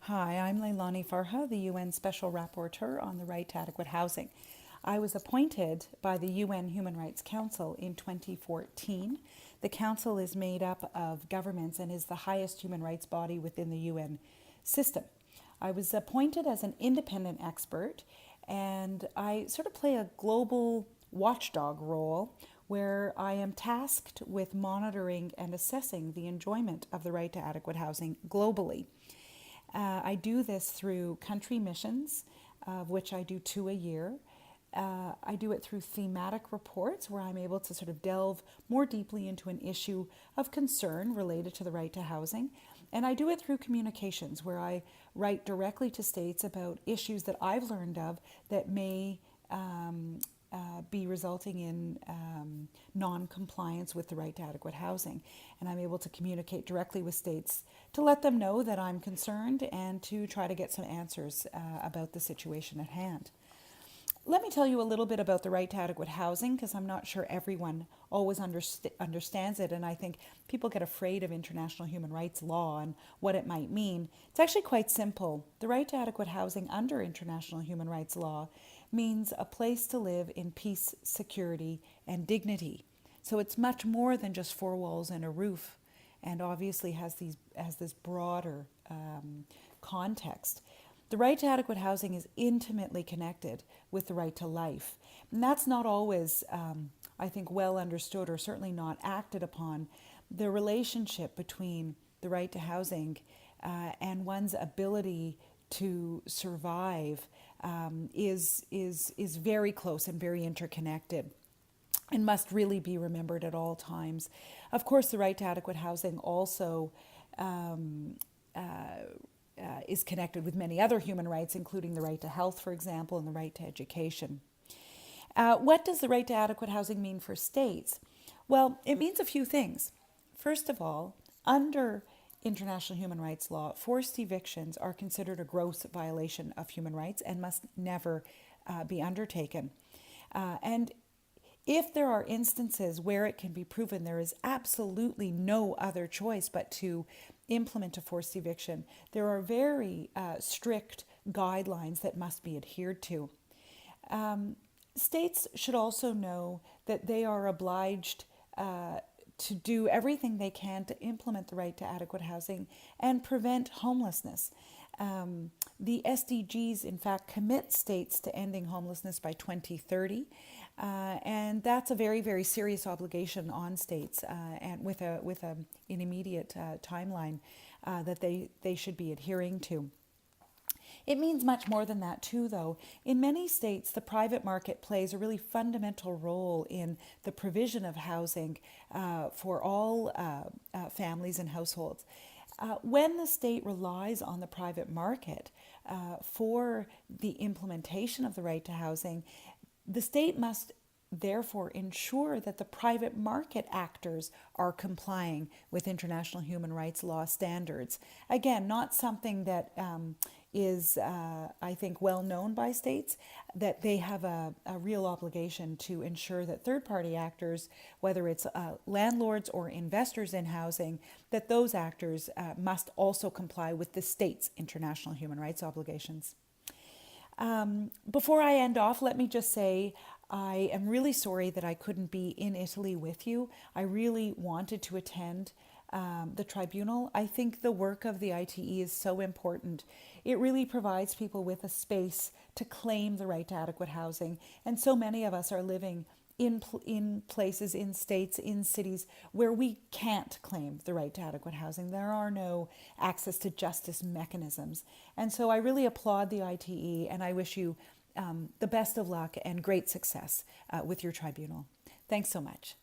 Hi, I'm Leilani Farha, the UN Special Rapporteur on the right to adequate housing. I was appointed by the UN Human Rights Council in 2014. The Council is made up of governments and is the highest human rights body within the UN system. I was appointed as an independent expert, and I sort of play a global watchdog role where I am tasked with monitoring and assessing the enjoyment of the right to adequate housing globally. I do this through country missions, of which I do 2 a year. I do it through thematic reports where I'm able to sort of delve more deeply into an issue of concern related to the right to housing. And I do it through communications where I write directly to states about issues that I've learned of that may be resulting in non-compliance with the right to adequate housing. And I'm able to communicate directly with states to let them know that I'm concerned and to try to get some answers about the situation at hand. Let me tell you a little bit about the right to adequate housing, because I'm not sure everyone always understands it, and I think people get afraid of international human rights law and what it might mean. It's actually quite simple. The right to adequate housing under international human rights law means a place to live in peace, security, and dignity. So it's much more than just 4 walls and a roof, and obviously has this broader context. The right to adequate housing is intimately connected with the right to life. And that's not always, I think, well understood, or certainly not acted upon. The relationship between the right to housing and one's ability to survive is very close and very interconnected, and must really be remembered at all times. Of course, the right to adequate housing also is connected with many other human rights, including the right to health, for example, and the right to education. What does the right to adequate housing mean for states? Well, it means a few things. First of all, under international human rights law, forced evictions are considered a gross violation of human rights and must never be undertaken. And if there are instances where it can be proven there is absolutely no other choice but to implement a forced eviction, there are very strict guidelines that must be adhered to. States should also know that they are obliged to do everything they can to implement the right to adequate housing and prevent homelessness. The SDGs, in fact, commit states to ending homelessness by 2030, and that's a very, very serious obligation on states, and with an immediate timeline that they should be adhering to. It means much more than that too, though. In many states, the private market plays a really fundamental role in the provision of housing for all families and households. When the state relies on the private market for the implementation of the right to housing, the state must therefore ensure that the private market actors are complying with international human rights law standards. Again, not something that is, I think, well known by states, that they have a real obligation to ensure that third-party actors, whether it's landlords or investors in housing, that those actors must also comply with the state's international human rights obligations. Before I end off, let me just say I am really sorry that I couldn't be in Italy with you. I really wanted to attend the tribunal. I think the work of the ITE is so important. It really provides people with a space to claim the right to adequate housing. And so many of us are living in places, in states, in cities where we can't claim the right to adequate housing. There are no access to justice mechanisms. And so I really applaud the ITE, and I wish you the best of luck and great success with your tribunal. Thanks so much.